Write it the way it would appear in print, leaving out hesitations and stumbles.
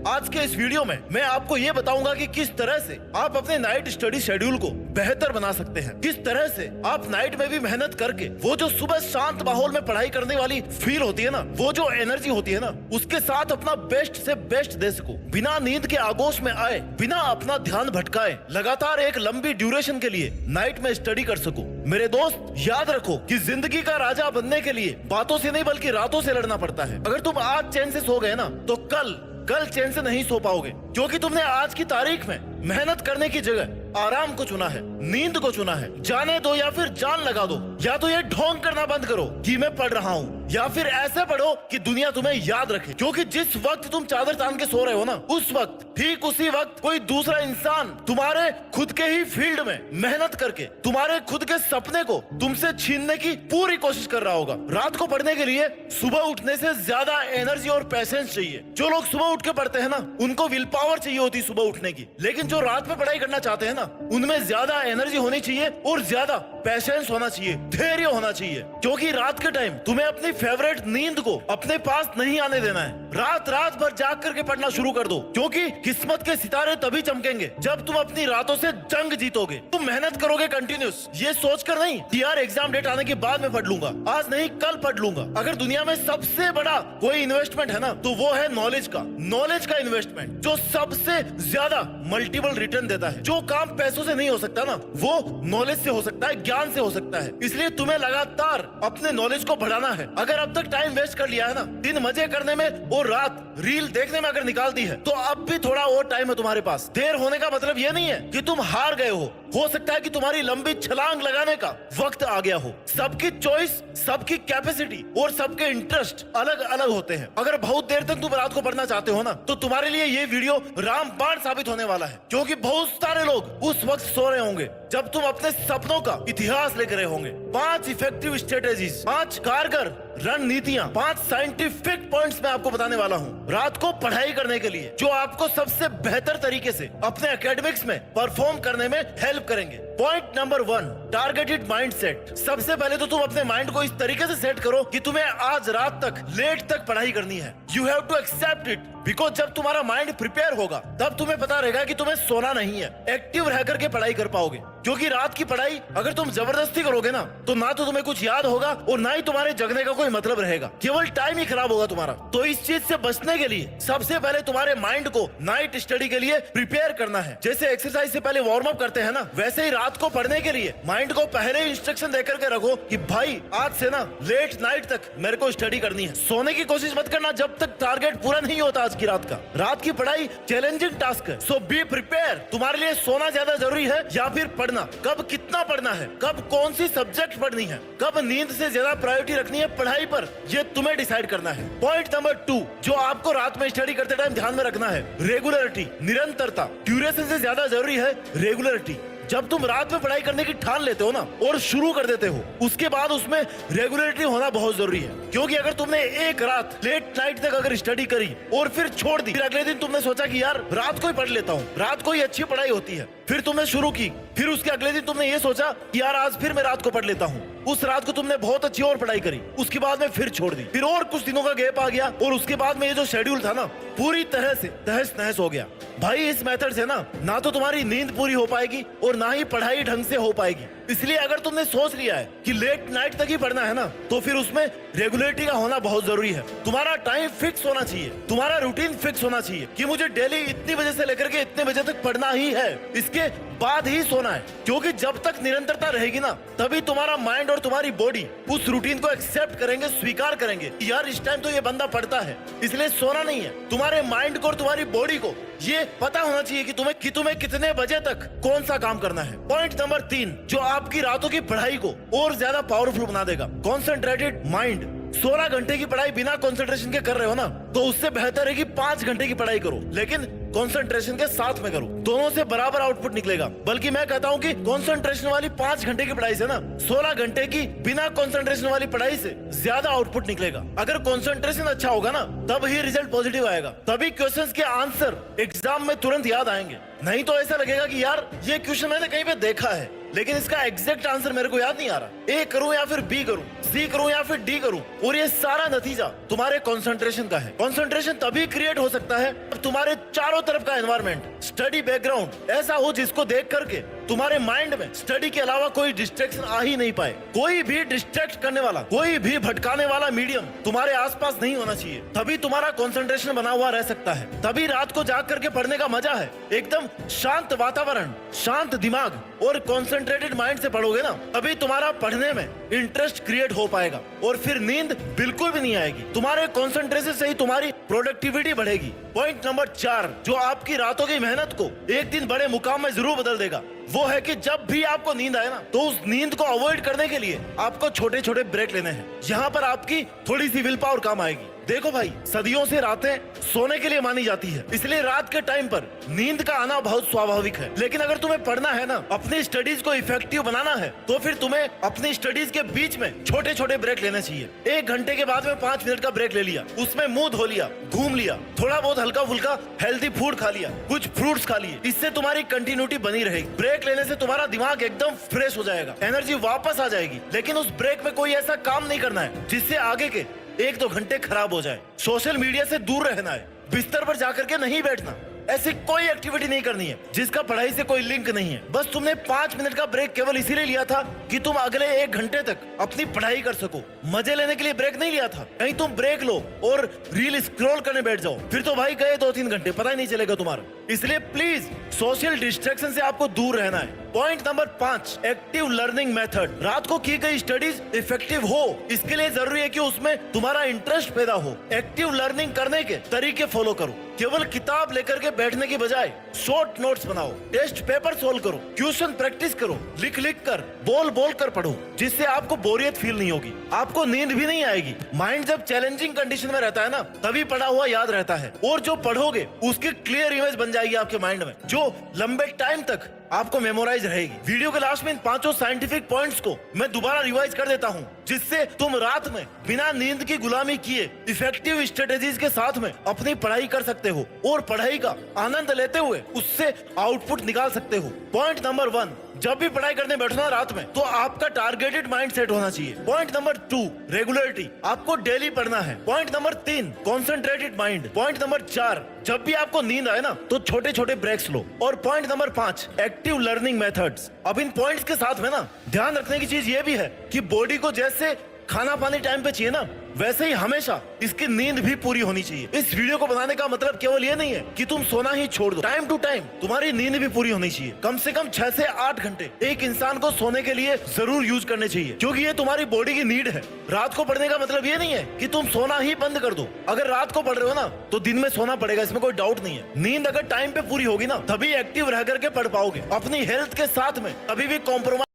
आज के इस वीडियो में मैं आपको ये बताऊंगा कि किस तरह से आप अपने नाइट स्टडी शेड्यूल को बेहतर बना सकते हैं, किस तरह से आप नाइट में भी मेहनत करके वो जो सुबह शांत माहौल में पढ़ाई करने वाली फील होती है ना, वो जो एनर्जी होती है ना, उसके साथ अपना बेस्ट से बेस्ट दे सको, बिना नींद के आगोश में आए, बिना अपना ध्यान भटकाए, लगातार एक लंबी ड्यूरेशन के लिए नाइट में स्टडी कर सको। मेरे दोस्त, याद रखो कि जिंदगी का राजा बनने के लिए बातों से नहीं बल्कि रातों से लड़ना पड़ता है। अगर तुम आज चैन से सो गए ना, तो कल चैन से नहीं सो पाओगे, क्योंकि तुमने आज की तारीख में मेहनत करने की जगह आराम को चुना है, नींद को चुना है। जाने दो या फिर जान लगा दो, या तो ये ढोंग करना बंद करो कि मैं पढ़ रहा हूँ, या फिर ऐसे पढ़ो कि दुनिया तुम्हें याद रखे। क्योंकि जिस वक्त तुम चादर तान के सो रहे हो ना, उस वक्त, ठीक उसी वक्त कोई दूसरा इंसान तुम्हारे खुद के ही फील्ड में मेहनत करके तुम्हारे खुद के सपने को तुमसे छीनने की पूरी कोशिश कर रहा होगा। रात को पढ़ने के लिए सुबह उठने से ज्यादा एनर्जी और पैशेंस चाहिए। जो लोग सुबह उठ के पढ़ते हैं ना, उनको विल पावर चाहिए होती सुबह उठने की, लेकिन जो रात में पढ़ाई करना चाहते हैं ना, उनमें ज्यादा एनर्जी होनी चाहिए और ज्यादा पेशेंस होना चाहिए, धैर्य होना चाहिए। क्योंकि रात के टाइम तुम्हें अपनी फेवरेट नींद को अपने पास नहीं आने देना है। रात भर जाग करके पढ़ना शुरू कर दो, क्योंकि किस्मत के सितारे तभी चमकेंगे जब तुम अपनी रातों से जंग जीतोगे। तुम मेहनत करोगे कंटिन्यूस, ये सोचकर नहीं कि यार एग्जाम डेट आने के बाद में पढ़ लूंगा, आज नहीं कल पढ़ लूंगा। अगर दुनिया में सबसे बड़ा कोई इन्वेस्टमेंट है ना, तो वो है नॉलेज का इन्वेस्टमेंट, जो सबसे ज्यादा मल्टीपल रिटर्न देता है। जो काम पैसों से नहीं हो सकता ना, वो नॉलेज से हो सकता है, ज्ञान से हो सकता है। इसलिए तुम्हें लगातार अपने नॉलेज को बढ़ाना है। अगर अब तक टाइम वेस्ट कर लिया है ना, दिन मजे करने में और रात रील देखने में अगर निकाल दी है, तो अब भी थोड़ा और टाइम है तुम्हारे पास। देर होने का मतलब ये नहीं है कि तुम हार गए हो सकता है कि तुम्हारी लंबी छलांग लगाने का वक्त आ गया हो। सबकी चॉइस, सबकी कैपेसिटी और सबके इंटरेस्ट अलग अलग होते हैं। अगर बहुत देर तक तुम रात को पढ़ना चाहते हो ना, तो तुम्हारे लिए ये वीडियो रामबाण साबित होने वाला है। क्योंकि बहुत सारे लोग उस वक्त सो रहे होंगे जब तुम अपने सपनों का इतिहास लेकर रहे होंगे। 5 इफेक्टिव स्ट्रेटेजीज, 5 कारगर रणनीतियां, 5 साइंटिफिक पॉइंट्स मैं आपको बताने वाला हूं रात को पढ़ाई करने के लिए, जो आपको सबसे बेहतर तरीके से अपने एकेडमिक्स में परफॉर्म करने में हेल्प करेंगे। Point number 1, targeted mindset. सबसे पहले तो तुम अपने माइंड को इस तरीके से सेट करो कि तुम्हें आज रात तक, लेट तक पढ़ाई करनी है। You have to accept it, because जब तुम्हारा माइंड प्रिपेयर होगा, तब तुम्हें पता रहेगा कि तुम्हें सोना नहीं है, एक्टिव रह करके पढ़ाई कर पाओगे। क्योंकि रात की पढ़ाई अगर तुम जबरदस्ती करोगे ना, तो ना तो तुम्हें कुछ याद होगा और ना ही तुम्हारे जगने का कोई मतलब रहेगा, केवल टाइम ही खराब होगा तुम्हारा। तो इस चीज से बचने के लिए सबसे पहले तुम्हारे माइंड को नाइट स्टडी के लिए प्रिपेयर करना है। जैसे एक्सरसाइज से पहले वार्म अप करते हैं ना, वैसे ही रात को पढ़ने के लिए माइंड को पहले ही इंस्ट्रक्शन देकर के रखो कि भाई आज से ना लेट नाइट तक मेरे को स्टडी करनी है। सोने की कोशिश मत करना जब तक टारगेट पूरा नहीं होता आज की रात का। रात की पढ़ाई चैलेंजिंग टास्क है, सो बी प्रिपेयर। तुम्हारे लिए सोना ज्यादा जरूरी है या फिर पढ़ना? कब कितना पढ़ना है, कब कौन सी सब्जेक्ट पढ़नी है, कब नींद से ज्यादा प्रायोरिटी रखनी है पढ़ाई पर, ये तुम्हें डिसाइड करना है। पॉइंट नंबर 2, जो आपको रात में स्टडी करते टाइम ध्यान में रखना है, रेगुलरिटी, निरंतरता। ड्यूरेशन से ज्यादा जरूरी है रेगुलरिटी। जब तुम रात में पढ़ाई करने की ठान लेते हो ना और शुरू कर देते हो, उसके बाद उसमें रेगुलरिटी होना बहुत जरूरी है। क्योंकि अगर तुमने एक रात लेट नाइट तक अगर स्टडी करी और फिर छोड़ दी, फिर अगले दिन तुमने सोचा कि यार रात को ही पढ़ लेता हूँ, रात को ही अच्छी पढ़ाई होती है, फिर तुमने शुरू की, फिर उसके अगले दिन तुमने ये सोचा कि यार आज फिर मैं रात को पढ़ लेता हूँ, उस रात को तुमने बहुत अच्छी और पढ़ाई करी, उसके बाद में फिर छोड़ दी, फिर और कुछ दिनों का गैप आ गया और उसके बाद में ये जो शेड्यूल था ना, पूरी तरह से तहस नहस हो गया। भाई इस मेथड से ना तो तुम्हारी नींद पूरी हो पाएगी और ना ही पढ़ाई ढंग से हो पाएगी। इसलिए अगर तुमने सोच लिया है कि लेट नाइट तक ही पढ़ना है ना, तो फिर उसमें रेगुलरिटी का होना बहुत जरूरी है। तुम्हारा टाइम फिक्स होना चाहिए, तुम्हारा रूटीन फिक्स होना चाहिए कि मुझे डेली इतनी बजे से लेकर के इतने बजे तक पढ़ना ही है, इसके बाद ही सोना है। क्योंकि जब तक निरंतरता रहेगी ना, तभी तुम्हारा माइंड और तुम्हारी बॉडी उस रूटीन को एक्सेप्ट करेंगे, स्वीकार करेंगे। यार इस टाइम तो ये बंदा पढ़ता है, इसलिए सोना नहीं है। तुम्हारे माइंड को और तुम्हारी बॉडी को ये पता होना चाहिए कि तुम्हें कितने बजे तक कौन सा काम करना है। पॉइंट नंबर 3, जो आपकी रातों की पढ़ाई को और ज्यादा पावरफुल बना देगा, कॉन्सेंट्रेटेड माइंड। 16 घंटे की पढ़ाई बिना कंसंट्रेशन के कर रहे हो ना, तो उससे बेहतर है कि 5 घंटे की पढ़ाई करो, लेकिन कंसंट्रेशन के साथ में करो। दोनों से बराबर आउटपुट निकलेगा। बल्कि मैं कहता हूँ कि कंसंट्रेशन वाली 5 घंटे की पढ़ाई से ना 16 घंटे की बिना कंसंट्रेशन वाली पढ़ाई से ज्यादा आउटपुट निकलेगा। अगर कंसंट्रेशन अच्छा होगा ना, तब ही रिजल्ट पॉजिटिव आएगा, तभी क्वेश्चंस के आंसर एग्जाम में तुरंत याद आएंगे। नहीं तो ऐसा लगेगा कि यार ये क्वेश्चन मैंने कहीं पे देखा है, लेकिन इसका एग्जैक्ट आंसर मेरे को याद नहीं आ रहा। ए करूं या फिर बी करूं, सी करूं या फिर डी करूं, और ये सारा नतीजा तुम्हारे कंसंट्रेशन का है। कंसंट्रेशन तभी क्रिएट हो सकता है जब तुम्हारे चारों तरफ का एनवायरनमेंट, स्टडी बैकग्राउंड ऐसा हो जिसको देख करके तुम्हारे माइंड में स्टडी के अलावा कोई डिस्ट्रैक्शन आ ही नहीं पाए। कोई भी डिस्ट्रैक्ट करने वाला, कोई भी भटकाने वाला मीडियम तुम्हारे आसपास नहीं होना चाहिए। तभी तुम्हारा कंसंट्रेशन बना हुआ रह सकता है। तभी रात को जाग करके पढ़ने का मजा है। एकदम शांत वातावरण, शांत दिमाग और कंसंट्रेटेड माइंड से पढ़ोगे ना, तभी तुम्हारा पढ़ने में इंटरेस्ट क्रिएट हो पाएगा और फिर नींद बिल्कुल भी नहीं आएगी। तुम्हारे कंसंट्रेशन से ही तुम्हारी प्रोडक्टिविटी बढ़ेगी। पॉइंट नंबर 4 जो आपकी रातों की मेहनत को एक दिन बड़े मुकाम में जरूर बदल देगा, वो है कि जब भी आपको नींद आए ना, तो उस नींद को अवॉइड करने के लिए आपको छोटे छोटे ब्रेक लेने हैं। यहाँ पर आपकी थोड़ी सी विल पावर काम आएगी। देखो भाई, सदियों से रातें सोने के लिए मानी जाती है, इसलिए रात के टाइम पर नींद का आना बहुत स्वाभाविक है। लेकिन अगर तुम्हें पढ़ना है ना, अपनी स्टडीज को इफेक्टिव बनाना है, तो फिर तुम्हें अपनी स्टडीज के बीच में छोटे छोटे ब्रेक लेने चाहिए। 1 घंटे के बाद में 5 मिनट का ब्रेक ले लिया, उसमें मुंह धो लिया, घूम लिया, थोड़ा बहुत हल्का फुल्का हेल्दी फूड खा लिया, कुछ फ्रूट्स खा लिए। इससे तुम्हारी कंटिन्यूटी बनी रहेगी। ब्रेक लेने से तुम्हारा दिमाग एकदम फ्रेश हो जाएगा, एनर्जी वापस आ जाएगी। लेकिन उस ब्रेक में कोई ऐसा काम नहीं करना है जिससे आगे के 1-2 घंटे खराब हो जाए। सोशल मीडिया से दूर रहना है, बिस्तर पर जाकर के नहीं बैठना, ऐसी कोई एक्टिविटी नहीं करनी है जिसका पढ़ाई से कोई लिंक नहीं है। बस तुमने 5 मिनट का ब्रेक केवल इसीलिए लिया था कि तुम अगले 1 घंटे तक अपनी पढ़ाई कर सको। मजे लेने के लिए ब्रेक नहीं लिया था। कहीं तुम ब्रेक लो और रील स्क्रॉल करने बैठ जाओ, फिर तो भाई गए 2-3 घंटे, पता ही नहीं चलेगा तुम्हारा। इसलिए प्लीज सोशल डिस्ट्रैक्शन से आपको दूर रहना है। Point number 5, active learning method. रात को की गई स्टडीज इफेक्टिव हो, इसके लिए जरूरी है कि उसमें तुम्हारा इंटरेस्ट पैदा हो। एक्टिव लर्निंग करने के तरीके फॉलो करो। केवल किताब लेकर के बैठने की बजाय शॉर्ट नोट्स बनाओ, टेस्ट पेपर सोल्व करो, क्वेश्चन प्रैक्टिस करो, लिख लिख कर, बोल बोल कर पढ़ो, जिससे आपको बोरियत फील नहीं होगी, आपको नींद भी नहीं आएगी। माइंड जब चैलेंजिंग कंडीशन में रहता है ना, तभी पढ़ा हुआ याद रहता है, और जो पढ़ोगे उसकी क्लियर इमेज बन जाएगी आपके माइंड में, जो लंबे टाइम तक आपको मेमोराइज रहेगी। वीडियो के लास्ट में इन 5 साइंटिफिक पॉइंट्स को मैं दोबारा रिवाइज कर देता हूँ, जिससे तुम रात में बिना नींद की गुलामी किए इफेक्टिव स्ट्रेटेजीज के साथ में अपनी पढ़ाई कर सकते हो और पढ़ाई का आनंद लेते हुए उससे आउटपुट निकाल सकते हो। पॉइंट नंबर 1, जब भी पढ़ाई करने बैठना रात में, तो आपका टारगेटेड माइंड सेट होना चाहिए। पॉइंट नंबर 2, रेगुलरिटी, आपको डेली पढ़ना है। Point number 3, concentrated mind. Point number 4, जब भी आपको नींद आए ना, तो छोटे छोटे ब्रेक्स लो। और point number 5, active learning methods. अब इन पॉइंट्स के साथ में ना ध्यान रखने की चीज ये भी है कि बॉडी को जैसे खाना पानी टाइम पे चाहिए ना, वैसे ही हमेशा इसकी नींद भी पूरी होनी चाहिए। इस वीडियो को बनाने का मतलब केवल ये नहीं है कि तुम सोना ही छोड़ दो, टाइम टू टाइम तुम्हारी नींद भी पूरी होनी चाहिए। कम से कम 6 से 8 घंटे एक इंसान को सोने के लिए जरूर यूज करने चाहिए, क्योंकि ये तुम्हारी बॉडी की नीड है। रात को पढ़ने का मतलब ये नहीं है कि तुम सोना ही बंद कर दो। अगर रात को पढ़ रहे हो ना, तो दिन में सोना पड़ेगा, इसमें कोई डाउट नहीं है। नींद अगर टाइम पे पूरी होगी ना, तभी एक्टिव रह करके पढ़ पाओगे। अपनी हेल्थ के साथ में कभी भी कॉम्प्रोमाइज